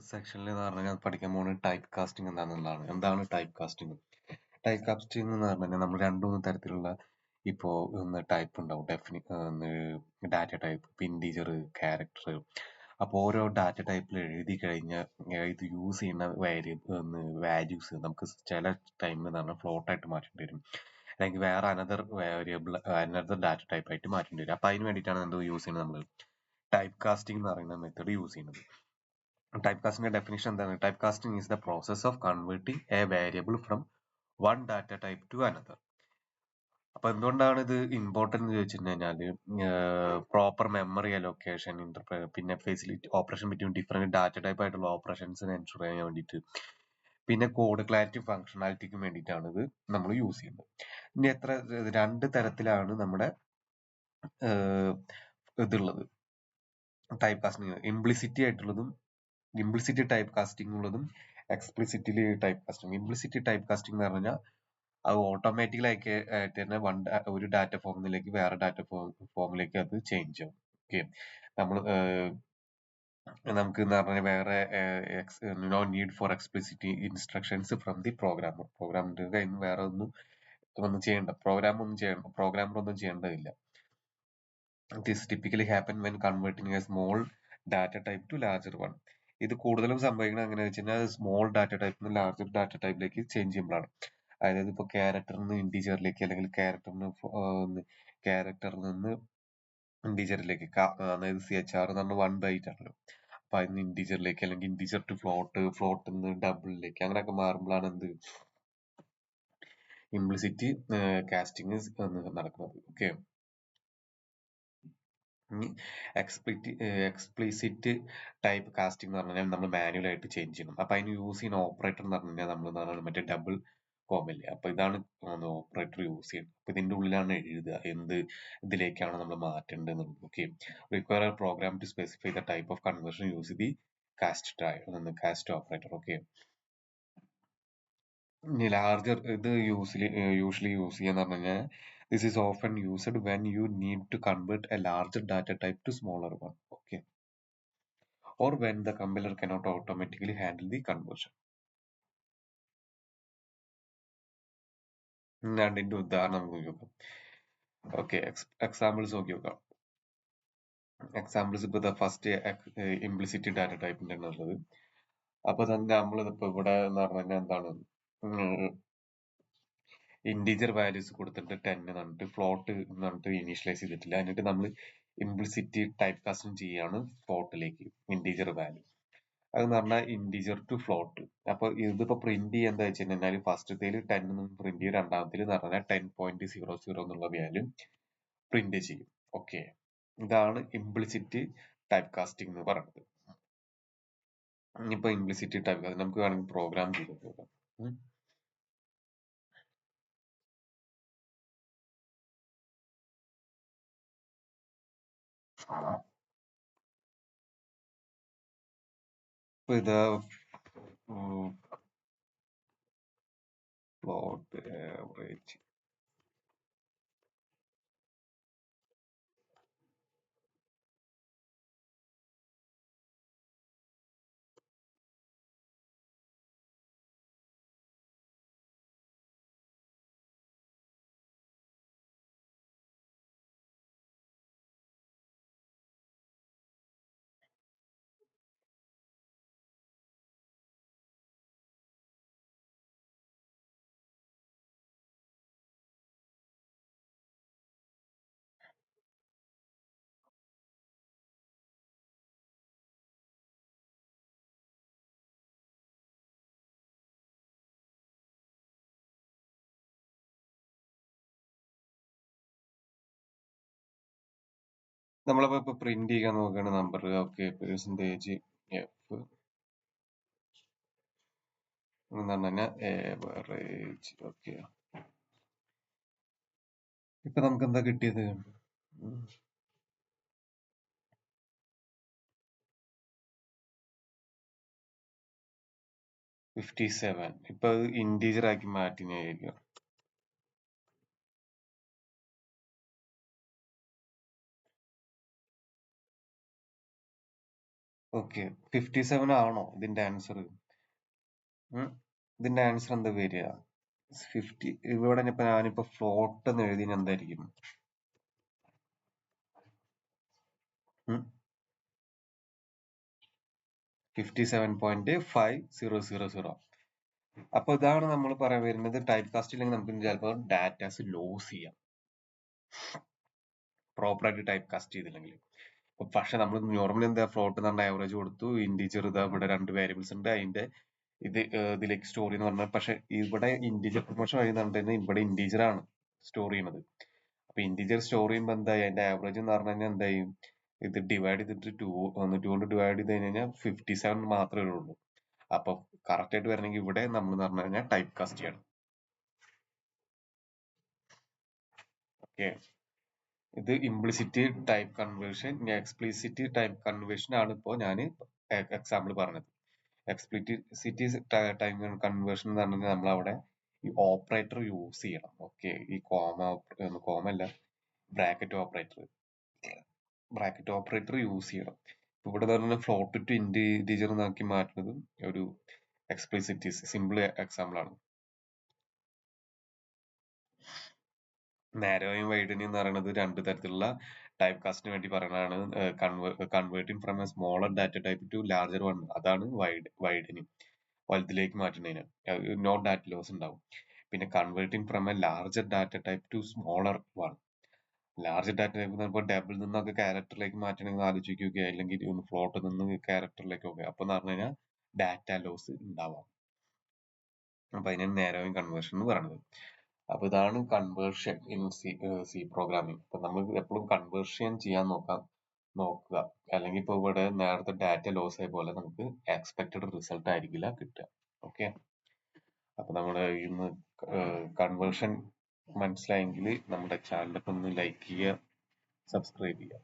സെക്ഷനിൽ എന്ന് പറഞ്ഞാൽ പഠിക്കാൻ പോകുന്നത് ടൈപ്പ് കാസ്റ്റിംഗ് എന്താണെന്നുള്ളതാണ്. എന്താണ് ടൈപ്പ് കാസ്റ്റിംഗ്? ടൈപ്പ് കാസ്റ്റിംഗ് എന്ന് പറഞ്ഞാൽ നമ്മൾ രണ്ടു മൂന്ന് തരത്തിലുള്ള ഇപ്പോ ടൈപ്പ് ഉണ്ടാവും. Data type, integer, character. അപ്പോൾ ഓരോ ഡാറ്റ ടൈപ്പിൽ എഴുതി കഴിഞ്ഞാൽ ഇത് യൂസ് ചെയ്യുന്ന വാല്യൂസ് നമുക്ക് ചില ടൈമിൽ എന്ന് പറഞ്ഞാൽ ഫ്ലോട്ട് ആയിട്ട് മാറ്റേണ്ടി വരും, അല്ലെങ്കിൽ വേറെ അനദർ ഡാറ്റ ടൈപ്പ് ആയിട്ട് മാറ്റേണ്ടി വരും. അപ്പൊ അതിന് വേണ്ടിയിട്ടാണ് എന്ത് യൂസ് ചെയ്യുന്നത്, നമ്മൾ ടൈപ്പ് കാസ്റ്റിംഗ് എന്ന് പറയുന്ന മെത്തേഡ് യൂസ് ചെയ്യുന്നത്. Typecasting definition എന്താണ്? Typecasting is the process of converting a variable from one data type to another. അപ്പൊ എന്തുകൊണ്ടാണ് ഇത് ഇമ്പോർട്ടന്റ് എന്ന് ചോദിച്ചിട്ടുണ്ടെങ്കിൽ പ്രോപ്പർ മെമ്മറി അലോക്കേഷൻ, പിന്നെ facility operation between different data type ആയിട്ടുള്ള ഓപ്പറേഷൻസിനെ എൻഷുർ ചെയ്യാൻ വേണ്ടിയിട്ട്, പിന്നെ കോഡ് ക്ലാരിറ്റി ഫംഗ്ഷനാലിറ്റിക്ക് വേണ്ടിയിട്ടാണ് ഇത് നമ്മൾ യൂസ് ചെയ്യുന്നത്. ഇനി രണ്ട് തരത്തിലാണ് നമ്മുടെ ഇതുള്ളത് type casting. Implicitly type casting ഉള്ളതും explicitly type casting. Implicitly type casting എന്ന് പറഞ്ഞാൽ അത് ഓട്ടോമാറ്റിക്കലി ആയിട്ട് തന്നെ ഒരു ഡാറ്റ ഫോമിലേക്ക് വേറെ ഡാറ്റ ഫോമിലേക്ക് അത് ചേഞ്ച് ആവും. ഓക്കെ, നമുക്ക് എന്ന് പറഞ്ഞാൽ വേറെ no need for explicit instructions from the പ്രോഗ്രാമിന്റെ കയ്യിൽ നിന്ന് വേറെ ഒന്നും ചെയ്യേണ്ട, പ്രോഗ്രാമർ ഒന്നും ചെയ്യേണ്ടതില്ല. This typically happen when converting a small data type to larger one. ഇത് കൂടുതലും സംഭവിക്കുന്നത് എങ്ങനെയാണെന്ന് വെച്ച് കഴിഞ്ഞാൽ സ്മോൾ ഡാറ്റ ടൈപ്പിൽ നിന്ന് ലാർജർ ഡാറ്റ ടൈപ്പിലേക്ക് ചേഞ്ച് ചെയ്യുമ്പോഴാണ്. അതായത് ഇപ്പോൾ ക്യാരക്ടറിൽ നിന്ന് ഇൻറ്റീജറിലേക്ക്, അല്ലെങ്കിൽ ക്യാരക്ടറിൽ നിന്ന് ഇൻറ്റീജറിലേക്ക്, അതായത് CHR എന്ന് പറഞ്ഞാൽ 1 ബൈറ്റ് ആണല്ലോ. അപ്പൊ അതിന് ഇൻറ്റീജറിലേക്ക്, അല്ലെങ്കിൽ ഇൻറ്റീജർ ടു ഫ്ലോട്ടിൽ നിന്ന് ഡബിളിലേക്ക്, അങ്ങനെയൊക്കെ മാറുമ്പോഴാണ് ഇംപ്ലിസിറ്റി കാസ്റ്റിംഗ് നടക്കുന്നത്. ഓക്കെ, എക്സ്പ്ലിസിറ്റ് ടൈപ്പ് കാസ്റ്റിംഗ് എന്ന് പറഞ്ഞാൽ നമ്മൾ മാനുവൽ ആയിട്ട് ചേഞ്ച് ചെയ്യണം. അപ്പൊ അതിന് യൂസ് ചെയ്യുന്ന ഓപ്പറേറ്റർ എന്ന് പറഞ്ഞു കഴിഞ്ഞാൽ നമ്മൾ മറ്റേ ഡബിൾ കോമല്ലേ, അപ്പൊ ഇതാണ് ഓപ്പറേറ്റർ യൂസ് ചെയ്യുന്നത്. അപ്പൊ ഇതിന്റെ ഉള്ളിലാണ് എഴുതുക ഇതിലേക്കാണ് നമ്മൾ മാറ്റേണ്ടത്. Okay, require program to specify the type of conversion use the cast operator. Okay, larger ഇത് യൂഷ്വലി യൂസ് ചെയ്യാന്ന് പറഞ്ഞു കഴിഞ്ഞാൽ this is often used when you need to convert a larger data type to smaller one. Okay, or when the compiler cannot automatically handle the conversion. രണ്ടിന്റെ ഉദാഹരണം നമുക്ക് നോക്കാം. Okay, examples നോക്കി നോക്കാം. എക്സാമ്പിൾസ് ഇപ്പൊ ഫസ്റ്റ് ഇംപ്ലിസിറ്റി ഡാറ്റ ടൈപ്പിന്റെ ഉള്ളത്. അപ്പൊ തന്നെ നമ്മളിപ്പോ ഇവിടെ എന്ന് പറഞ്ഞു കഴിഞ്ഞാൽ എന്താണ്, ഇന്റീജർ വാല്യൂസ് കൊടുത്തിട്ട് 10 എന്ന് പറഞ്ഞിട്ട് ഫ്ലോട്ട് എന്ന് പറഞ്ഞിട്ട് ഇനീഷ്യലൈസ് ചെയ്തിട്ടില്ല. എന്നിട്ട് നമ്മൾ ഇംപ്ലിസിറ്റി ടൈപ്പ് കാസ്റ്റിംഗ് ചെയ്യാണ് ഫ്ലോട്ടിലേക്ക് ഇന്റീജർ വാല്യൂ. അതെന്ന് പറഞ്ഞാൽ ഇന്റീജർ ടു ഫ്ലോട്ട്. അപ്പൊ ഇതിപ്പോ പ്രിന്റ് ചെയ്യാൻ എന്താ വെച്ച് കഴിഞ്ഞാൽ ഫസ്റ്റത്തേല് 10 എന്നും പ്രിന്റ് ചെയ്യും, രണ്ടാമത്തേല് എന്ന് പറഞ്ഞാൽ 10.00 എന്നുള്ള വാല്യൂ പ്രിന്റ് ചെയ്യും. ഓക്കെ, ഇതാണ് ഇംപ്ലിസിറ്റി ടൈപ്പ് കാസ്റ്റിംഗ് എന്ന് പറയുന്നത്. ഇനിയിപ്പോ ഇംപ്ലിസിറ്റി ടൈപ്പ് കാസ്റ്റിംഗ് നമുക്ക് വേണമെങ്കിൽ പ്രോഗ്രാം ചെയ്ത് നോക്കാം. ഇപ്പൊ ഇത് പ്ലോട്ട് ആവറേജ് നമ്മളിപ്പോ പ്രിന്റ് ചെയ്യാൻ നോക്കുകയാണ് നമ്പർ. ഓക്കെ, പെർസെന്റേജ് എഫ് എന്ന് പറഞ്ഞു കഴിഞ്ഞാൽ ആവറേജ്. ഓക്കെ, ഇപ്പൊ നമുക്ക് എന്താ കിട്ടിയത്? 57. ഇപ്പൊ അത് ഇന്റീജർ ആക്കി മാറ്റിനായിരിക്കും. ഓക്കെ, 57 ആണോ ഇതിന്റെ ആൻസർ? ഇതിന്റെ ആൻസർ എന്താ വരിക? 50. ഇവിടെ ഇപ്പൊ ഞാനിപ്പോ ഫ്ലോട്ട് എന്ന് എഴുതി എന്തായിരിക്കും? 57.5000. അപ്പൊ ഇതാണ് നമ്മൾ പറയാൻ വരുന്നത്, ടൈപ്പ് കാസ്റ്റ് ഇല്ലെങ്കിൽ നമുക്ക് ചിലപ്പോൾ ഡാറ്റാസ് ലോസ് ചെയ്യാം പ്രോപ്പറായിട്ട് ടൈപ്പ് കാസ്റ്റ് ചെയ്തില്ലെങ്കിൽ. പക്ഷെ നമ്മൾ നോർമലി എന്താ, ഫ്ലോട്ട് എന്ന് പറഞ്ഞാൽ ആവറേജ് കൊടുത്തു, ഇന്റീജർ ഇതാ ഇവിടെ 2 വേരിയബിൾസ് ഉണ്ട്, അതിന്റെ ഇതിലേക്ക് സ്റ്റോർ ചെയ്യുന്ന പറഞ്ഞാൽ, പക്ഷെ ഇവിടെ ഇന്റീജർ പ്രൊമോഷൻ കഴിയുന്നുണ്ടെങ്കിൽ ഇവിടെ ഇന്റീജർ ആണ് സ്റ്റോർ ചെയ്യുന്നത്. അപ്പൊ ഇന്റീജർ സ്റ്റോർ ചെയ്യുമ്പോൾ എന്തായി, അതിന്റെ ആവറേജ് എന്ന് പറഞ്ഞു കഴിഞ്ഞാൽ എന്തായും, ഇത് ഡിവൈഡ് ചെയ്തിട്ട് 2 കൊണ്ട് ഡിവൈഡ് ചെയ്ത് കഴിഞ്ഞാൽ 57 മാത്രമേ ഉള്ളൂ. അപ്പൊ കറക്റ്റ് ആയിട്ട് വരണമെങ്കിൽ ഇവിടെ നമ്മൾ എന്ന് പറഞ്ഞു കഴിഞ്ഞാൽ ടൈപ്പ് കാസ്റ്റ് ചെയ്യണം. ഓക്കെ, ഇത് implicit type conversion. Explicit type conversion ആണ് ഇപ്പോ ഞാൻ എക്സാമ്പിൾ പറഞ്ഞത്. എക്സ്പ്ലിസിറ്റ് ടൈപ്പ് കൺവേർഷൻ എന്ന് പറഞ്ഞാൽ നമ്മൾ അവിടെ ഈ ഓപ്പറേറ്റർ യൂസ് ചെയ്യണം. ഓക്കെ, ഈ കോമ അല്ല, ബ്രാക്കറ്റ് ഓപ്പറേറ്റർ യൂസ് ചെയ്യണം. ഇവിടെ പറഞ്ഞ ഫ്ലോട്ട് ടു ഇന്റീജർ എന്നാക്കി മാറ്റുന്നത് ഒരു എക്സ്പ്ലിസിറ്റ് സിമ്പിൾ എക്സാമ്പിൾ ആണ്. നാരോയും വൈഡനിയും എന്ന് പറയുന്നത് 2 തരത്തിലുള്ള ടൈപ്പ് കാസ്റ്റിന് വേണ്ടി പറയുന്നതാണ്. Converting from A smaller data type two larger one, അതാണ് വൈഡനിങ്, വലുതിലേക്ക് മാറ്റുന്നതിന്. നോ ഡാറ്റ ലോസ് ഉണ്ടാവും. പിന്നെ converting from A larger data type two smaller one. Large data type എന്ന് പറയുമ്പോൾ ഡബിൾ നിന്നൊക്കെ ക്യാരക്ടറിലേക്ക് മാറ്റണമെങ്കിൽ ആലോചിക്കുക, അല്ലെങ്കിൽ ഫ്ലോട്ടിൽ നിന്ന് ക്യാരക്ടറിലേക്കൊക്കെ. അപ്പൊ എന്ന് പറഞ്ഞു കഴിഞ്ഞാൽ ഡാറ്റ ലോസ് ഉണ്ടാവാം. അപ്പൊ അതിനാണ് നാരോയിങ് കൺവേർഷൻ എന്ന് പറയുന്നത്. അപ്പൊ ഇതാണ് കൺവേർഷൻ ഇൻ സി പ്രോഗ്രാമിംഗ്. അപ്പൊ നമ്മൾ എപ്പോഴും കൺവേർഷൻ ചെയ്യാൻ നോക്കുക, അല്ലെങ്കിൽ ഇപ്പൊ ഇവിടെ നേരത്തെ ഡാറ്റ ലോസ് ആയ പോലെ നമുക്ക് എക്സ്പെക്റ്റഡ് റിസൾട്ട് ആയിരിക്കില്ല കിട്ടുക. ഓക്കെ, അപ്പൊ നമ്മുടെ ഇന്ന് കൺവേർഷൻ മനസ്സിലായെങ്കിൽ നമ്മുടെ ചാനലൊക്കെ ഒന്ന് ലൈക്ക് ചെയ്യുക, സബ്സ്ക്രൈബ് ചെയ്യുക.